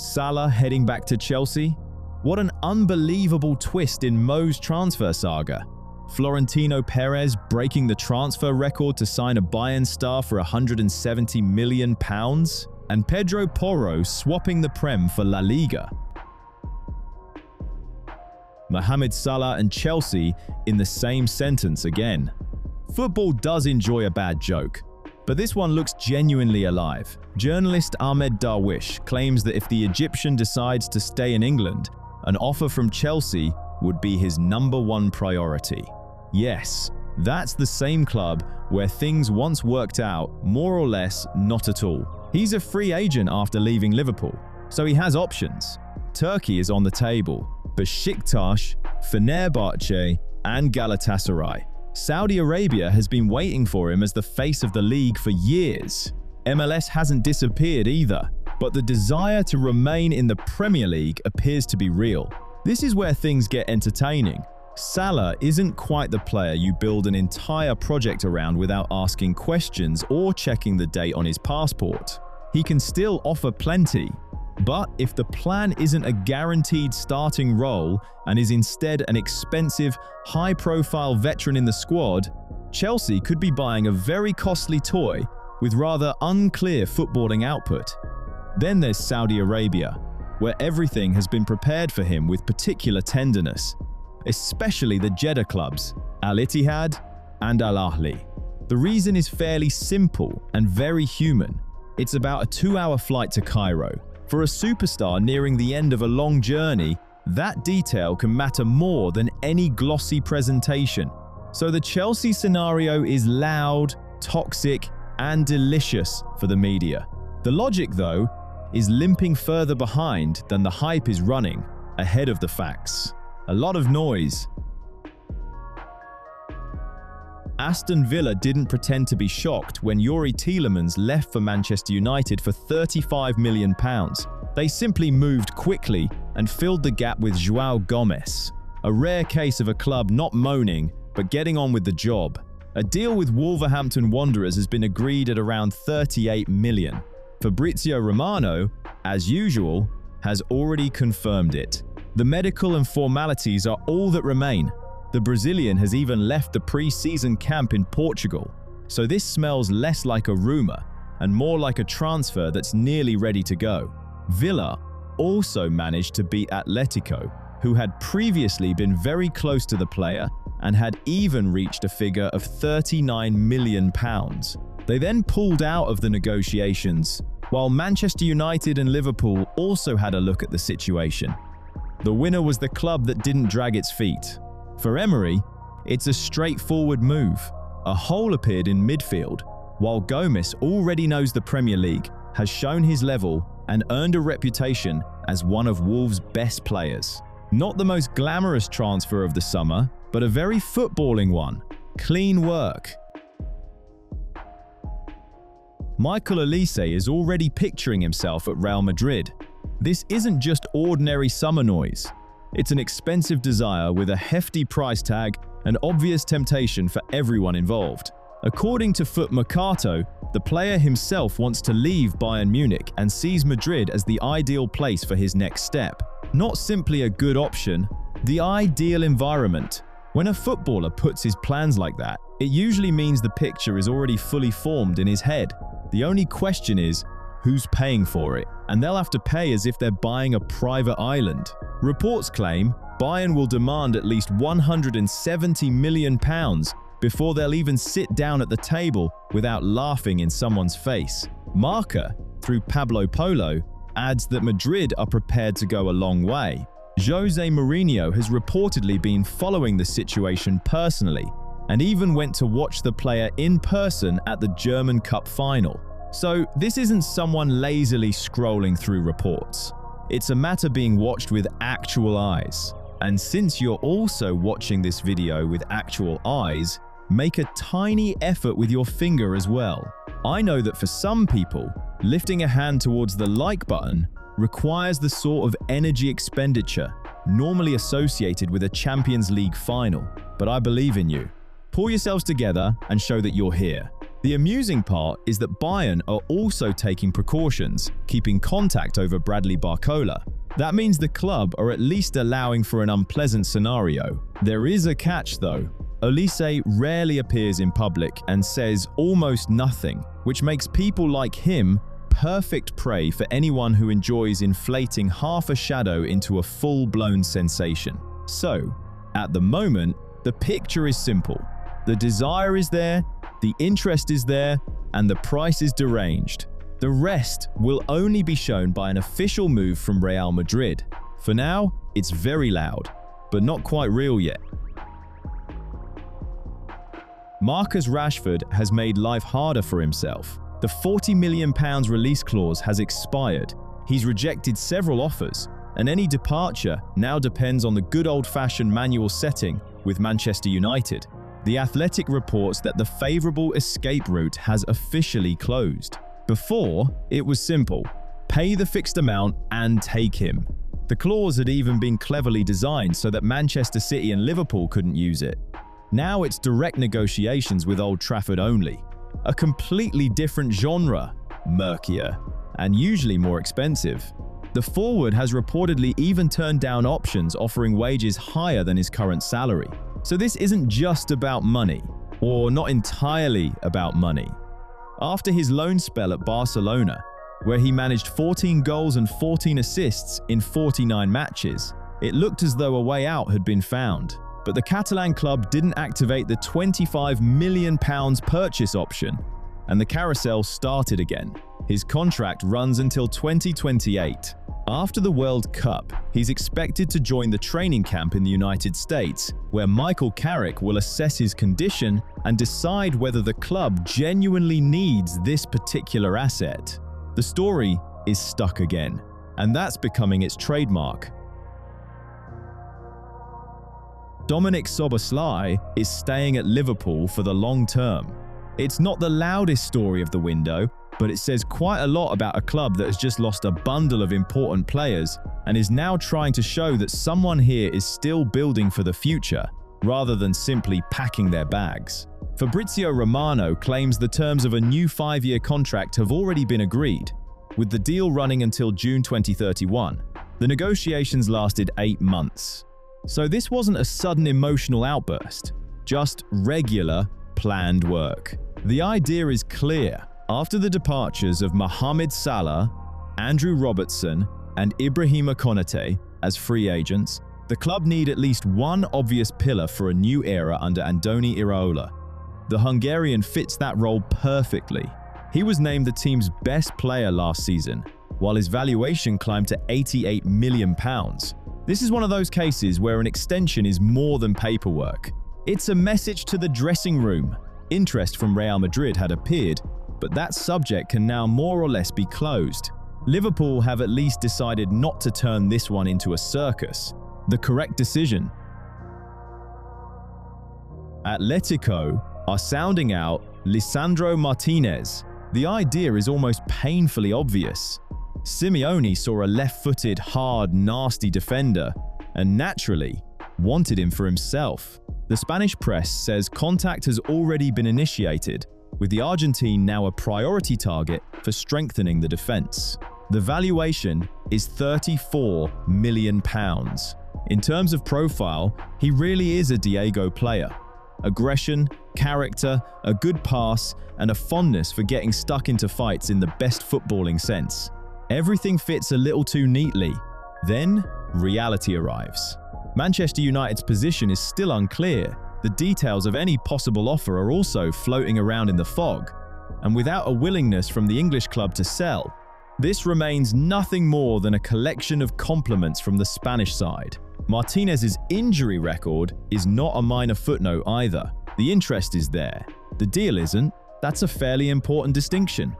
Salah heading back to Chelsea? What an unbelievable twist in Mo's transfer saga. Florentino Perez breaking the transfer record to sign a Bayern star for £170 million, and Pedro Porro swapping the Prem for La Liga. Mohamed Salah and Chelsea in the same sentence again. Football does enjoy a bad joke, but this one looks genuinely alive. Journalist Ahmed Darwish claims that if the Egyptian decides to stay in England, an offer from Chelsea would be his #1 priority. Yes, that's the same club where things once worked out, more or less not at all. He's a free agent after leaving Liverpool, so he has options. Turkey is on the table, Besiktas, Fenerbahce, and Galatasaray. Saudi Arabia has been waiting for him as the face of the league for years. MLS hasn't disappeared either, but the desire to remain in the Premier League appears to be real. This is where things get entertaining. Salah isn't quite the player you build an entire project around without asking questions or checking the date on his passport. He can still offer plenty, but if the plan isn't a guaranteed starting role and is instead an expensive, high-profile veteran in the squad, Chelsea could be buying a very costly toy with rather unclear footballing output. Then there's Saudi Arabia, where everything has been prepared for him with particular tenderness, especially the Jeddah clubs, Al Ittihad and Al Ahly. The reason is fairly simple and very human. It's about a 2-hour flight to Cairo. For a superstar nearing the end of a long journey, that detail can matter more than any glossy presentation. So the Chelsea scenario is loud, toxic, and delicious for the media. The logic, though, is limping further behind than the hype is running ahead of the facts. A lot of noise. Aston Villa didn't pretend to be shocked when Youri Tielemans left for Manchester United for £35 million. They simply moved quickly and filled the gap with João Gomes, a rare case of a club not moaning but getting on with the job. A deal with Wolverhampton Wanderers has been agreed at around £38 million. Fabrizio Romano, as usual, has already confirmed it. The medical and formalities are all that remain. The Brazilian has even left the pre-season camp in Portugal, so this smells less like a rumor and more like a transfer that's nearly ready to go. Villa also managed to beat Atletico, who had previously been very close to the player and had even reached a figure of £39 million. They then pulled out of the negotiations, while Manchester United and Liverpool also had a look at the situation. The winner was the club that didn't drag its feet. For Emery, it's a straightforward move. A hole appeared in midfield, while Gomes already knows the Premier League, has shown his level and earned a reputation as one of Wolves' best players. Not the most glamorous transfer of the summer, but a very footballing one. Clean work. Michael Olise is already picturing himself at Real Madrid. This isn't just ordinary summer noise. It's an expensive desire with a hefty price tag and obvious temptation for everyone involved. According to Foot Mercato, the player himself wants to leave Bayern Munich and sees Madrid as the ideal place for his next step. Not simply a good option, the ideal environment. When a footballer puts his plans like that, it usually means the picture is already fully formed in his head. The only question is, who's paying for it? And they'll have to pay as if they're buying a private island. Reports claim Bayern will demand at least £170 million before they'll even sit down at the table without laughing in someone's face. Marca, through Pablo Polo, adds that Madrid are prepared to go a long way. Jose Mourinho has reportedly been following the situation personally and even went to watch the player in person at the German Cup final. So this isn't someone lazily scrolling through reports. It's a matter being watched with actual eyes. And since you're also watching this video with actual eyes, make a tiny effort with your finger as well. I know that for some people, lifting a hand towards the like button requires the sort of energy expenditure normally associated with a Champions League final. But I believe in you. Pull yourselves together and show that you're here. The amusing part is that Bayern are also taking precautions, keeping contact over Bradley Barcola. That means the club are at least allowing for an unpleasant scenario. There is a catch though. Olise rarely appears in public and says almost nothing, which makes people like him perfect prey for anyone who enjoys inflating half a shadow into a full-blown sensation. So, at the moment, the picture is simple. The desire is there, the interest is there, and the price is deranged. The rest will only be shown by an official move from Real Madrid. For now, it's very loud, but not quite real yet. Marcus Rashford has made life harder for himself. The £40 million release clause has expired. He's rejected several offers, and any departure now depends on the good old-fashioned manual setting with Manchester United. The Athletic reports that the favourable escape route has officially closed. Before, it was simple: pay the fixed amount and take him. The clause had even been cleverly designed so that Manchester City and Liverpool couldn't use it. Now it's direct negotiations with Old Trafford only. A completely different genre, murkier, and usually more expensive. The forward has reportedly even turned down options offering wages higher than his current salary. So this isn't just about money, or not entirely about money. After his loan spell at Barcelona, where he managed 14 goals and 14 assists in 49 matches, it looked as though a way out had been found. But the Catalan club didn't activate the £25 million purchase option, and the carousel started again. His contract runs until 2028. After the World Cup, he's expected to join the training camp in the United States, where Michael Carrick will assess his condition and decide whether the club genuinely needs this particular asset. The story is stuck again, and that's becoming its trademark. Dominik Szoboszlai is staying at Liverpool for the long term. It's not the loudest story of the window, but it says quite a lot about a club that has just lost a bundle of important players and is now trying to show that someone here is still building for the future, rather than simply packing their bags. Fabrizio Romano claims the terms of a new 5-year contract have already been agreed, with the deal running until June 2031. The negotiations lasted 8 months. So this wasn't a sudden emotional outburst, just regular, planned work. The idea is clear. After the departures of Mohamed Salah, Andrew Robertson, and Ibrahima Konate as free agents, the club need at least one obvious pillar for a new era under Andoni Iraola. The Hungarian fits that role perfectly. He was named the team's best player last season, while his valuation climbed to £88 million. This is one of those cases where an extension is more than paperwork. It's a message to the dressing room. Interest from Real Madrid had appeared, but that subject can now more or less be closed. Liverpool have at least decided not to turn this one into a circus. The correct decision. Atletico are sounding out Lisandro Martinez. The idea is almost painfully obvious. Simeone saw a left-footed, hard, nasty defender and naturally wanted him for himself. The Spanish press says contact has already been initiated, with the Argentine now a priority target for strengthening the defense. The valuation is £34 million. In terms of profile, he really is a Diego player. Aggression, character, a good pass, and a fondness for getting stuck into fights in the best footballing sense. Everything fits a little too neatly. Then, reality arrives. Manchester United's position is still unclear. The details of any possible offer are also floating around in the fog. And without a willingness from the English club to sell, this remains nothing more than a collection of compliments from the Spanish side. Martinez's injury record is not a minor footnote either. The interest is there. The deal isn't. That's a fairly important distinction.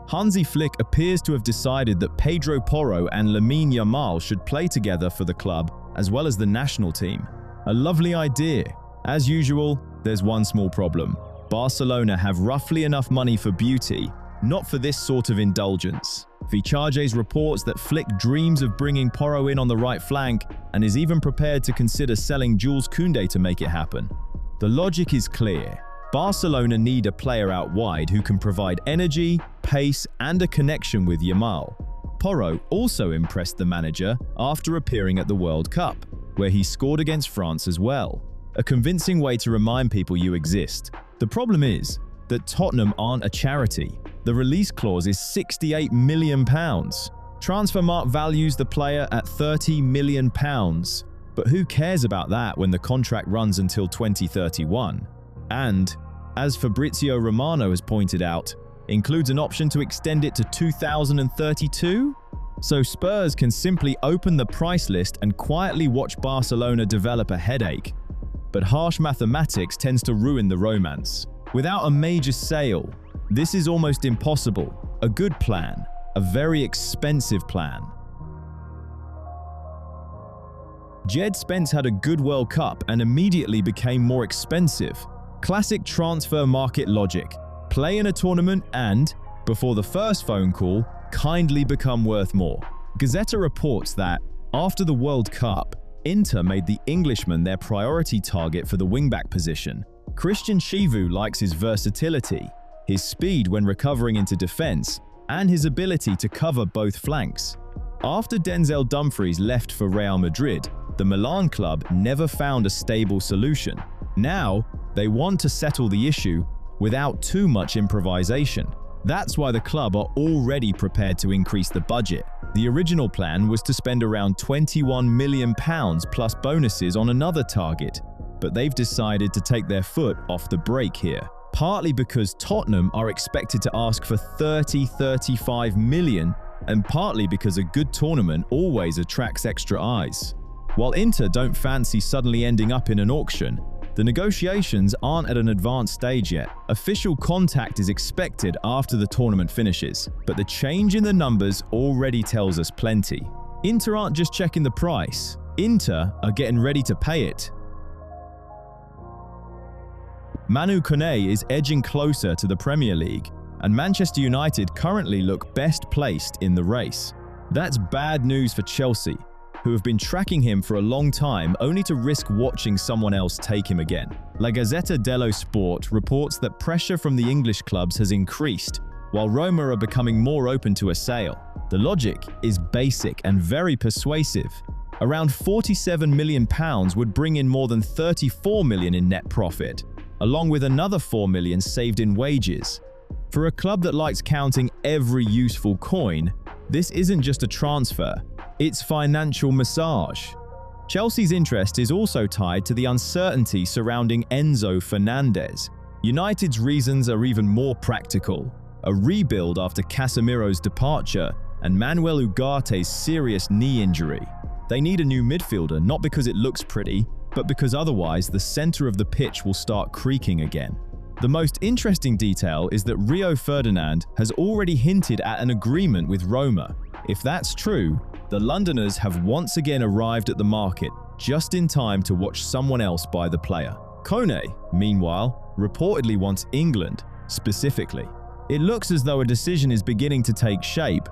Hansi Flick appears to have decided that Pedro Porro and Lamine Yamal should play together for the club as well as the national team. A lovely idea. As usual, there's one small problem. Barcelona have roughly enough money for beauty, not for this sort of indulgence. Vichages reports that Flick dreams of bringing Porro in on the right flank and is even prepared to consider selling Jules Koundé to make it happen. The logic is clear. Barcelona need a player out wide who can provide energy, pace, and a connection with Yamal. Porro also impressed the manager after appearing at the World Cup, where he scored against France as well. A convincing way to remind people you exist. The problem is that Tottenham aren't a charity. The release clause is £68 million. Transfermarkt values the player at £30 million. But who cares about that when the contract runs until 2031? And, as Fabrizio Romano has pointed out, includes an option to extend it to 2032? So Spurs can simply open the price list and quietly watch Barcelona develop a headache. But harsh mathematics tends to ruin the romance. Without a major sale, this is almost impossible. A good plan, a very expensive plan. Jed Spence had a good World Cup and immediately became more expensive. Classic transfer market logic. Play in a tournament and, before the first phone call, kindly become worth more. Gazzetta reports that, after the World Cup, Inter made the Englishman their priority target for the wingback position. Christian Chivu likes his versatility, his speed when recovering into defense, and his ability to cover both flanks. After Denzel Dumfries left for Real Madrid, the Milan club never found a stable solution. Now, they want to settle the issue without too much improvisation. That's why the club are already prepared to increase the budget. The original plan was to spend around £21 million plus bonuses on another target, but they've decided to take their foot off the brake here. Partly because Tottenham are expected to ask for 35 million, and partly because a good tournament always attracts extra eyes. While Inter don't fancy suddenly ending up in an auction, the negotiations aren't at an advanced stage yet. Official contact is expected after the tournament finishes, but the change in the numbers already tells us plenty. Inter aren't just checking the price, Inter are getting ready to pay it. Manu Kone is edging closer to the Premier League, and Manchester United currently look best placed in the race. That's bad news for Chelsea, who have been tracking him for a long time only to risk watching someone else take him again. La Gazzetta dello Sport reports that pressure from the English clubs has increased, while Roma are becoming more open to a sale. The logic is basic and very persuasive. Around £47 million would bring in more than £34 million in net profit, along with another £4 million saved in wages. For a club that likes counting every useful coin, this isn't just a transfer, it's financial massage. Chelsea's interest is also tied to the uncertainty surrounding Enzo Fernandez. United's reasons are even more practical. A rebuild after Casemiro's departure and Manuel Ugarte's serious knee injury. They need a new midfielder not because it looks pretty, but because otherwise the center of the pitch will start creaking again. The most interesting detail is that Rio Ferdinand has already hinted at an agreement with Roma. If that's true, the Londoners have once again arrived at the market just in time to watch someone else buy the player. Kone, meanwhile, reportedly wants England, specifically. It looks as though a decision is beginning to take shape,